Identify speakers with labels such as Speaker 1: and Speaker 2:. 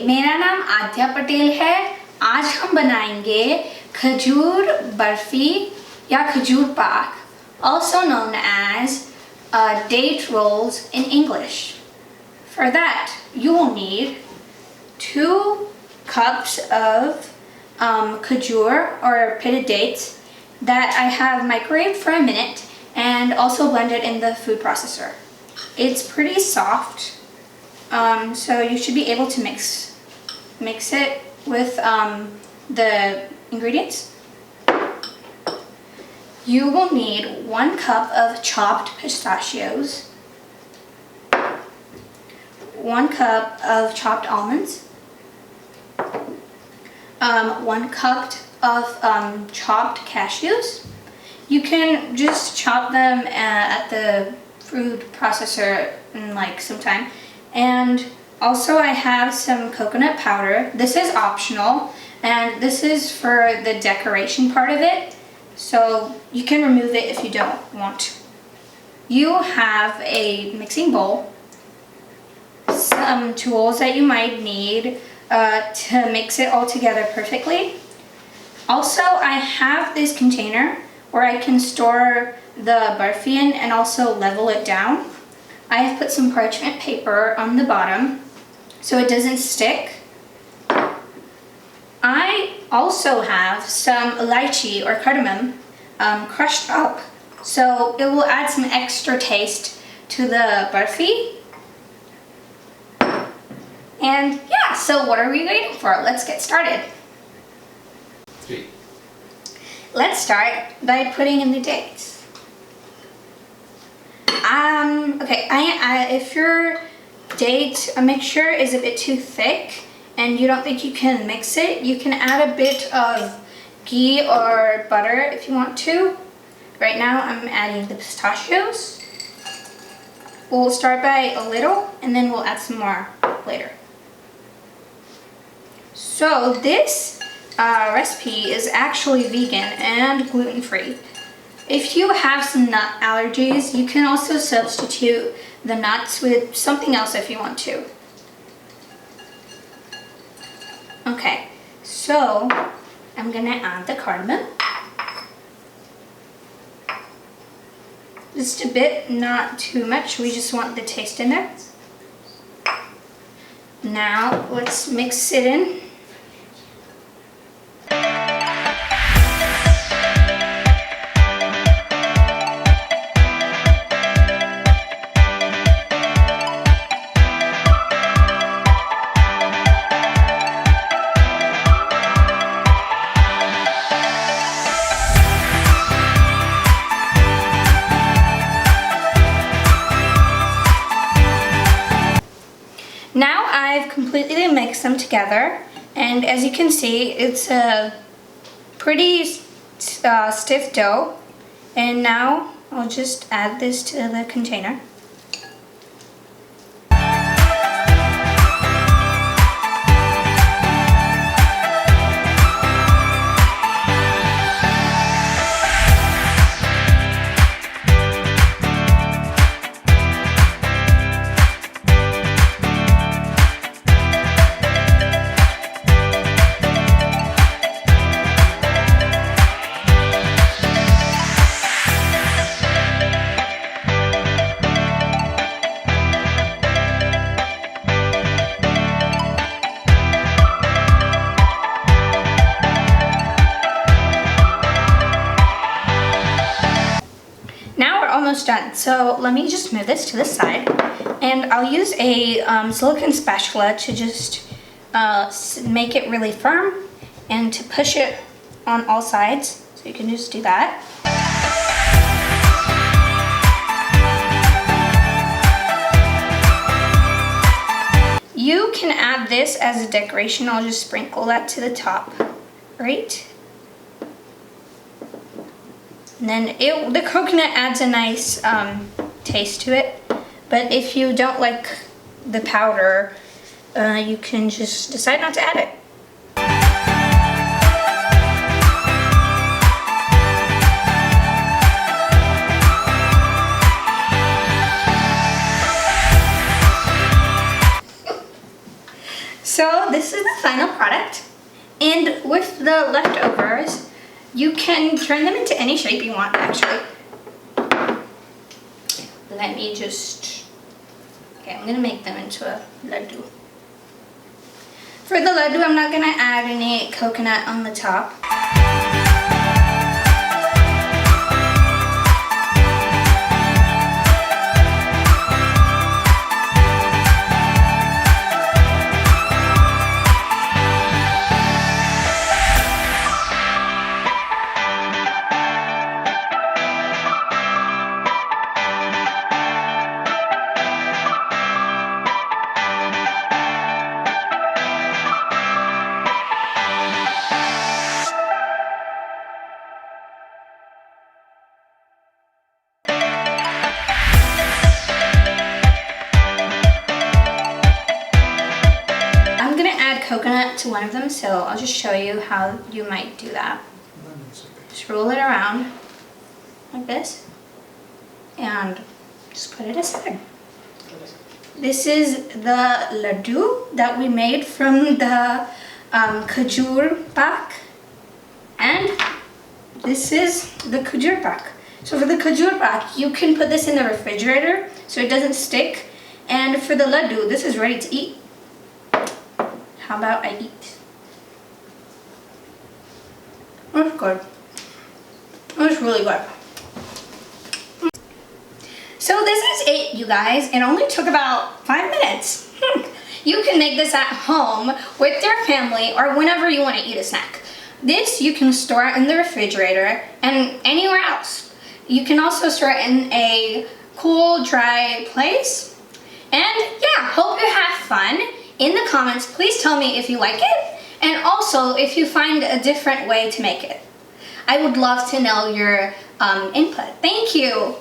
Speaker 1: मेरा नाम आद्या पटेल है। आज हम बनाएंगे खजूर बर्फी या खजूर पाक, also known as date rolls in English. For that, you will need 2 cups of khajur or pitted dates that I have microwaved for a minute and also blended in the food processor. It's pretty soft. So you should be able to mix it with the ingredients. You will need 1 cup of chopped pistachios, 1 cup of chopped almonds, 1 cup of chopped cashews. You can just chop them at the food processor in like some time. And also I have some coconut powder. This is optional and this is for the decoration part of it, so you can remove it if you don't want to. You have a mixing bowl, some tools that you might need to mix it all together perfectly. Also, I have this container where I can store the barfi in and also level it down. I have put some parchment paper on the bottom so it doesn't stick. I also have some lychee or cardamom crushed up, so it will add some extra taste to the barfi. And yeah, so what are we waiting for? Let's get started.
Speaker 2: 3.
Speaker 1: Let's start by putting in the dates. Okay, if your date mixture is a bit too thick and you don't think you can mix it, you can add a bit of ghee or butter if you want to. Right now I'm adding the pistachios. We'll start by a little and then we'll add some more later. So this recipe is actually vegan and gluten-free. If you have some nut allergies, you can also substitute the nuts with something else if you want to. Okay, so I'm gonna add the cardamom. Just a bit, not too much. We just want the taste in there. Now let's mix it in. Now I've completely mixed them together, and as you can see, it's a pretty stiff dough. And now I'll just add this to the container. Almost done. So let me just move this to the side, and I'll use a silicone spatula to just make it really firm and to push it on all sides. So you can just do that. You can add this as a decoration. I'll just sprinkle that to the top, right? And then the coconut adds a nice taste to it. But if you don't like the powder, you can just decide not to add it. So this is the final product. And with the leftovers, you can turn them into any shape you want, actually. Let me just... Okay, I'm gonna make them into a ladoo. For the ladoo, I'm not gonna add any coconut on the top. Coconut to one of them, so I'll just show you how you might do that. Just roll it around like this and just put it aside. This is the ladoo that we made from the Khajur Paak, and this is the Khajur Paak. So for the Khajur Paak, you can put this in the refrigerator so it doesn't stick, and for the ladoo, this is ready to eat. How about I eat? That's good. That's really good. So this is it, you guys. It only took about 5 minutes. You can make this at home with your family or whenever you want to eat a snack. This you can store in the refrigerator and anywhere else. You can also store it in a cool, dry place. And yeah, hope you have fun. In the comments, please tell me if you like it, and also if you find a different way to make it. I would love to know your input. Thank you.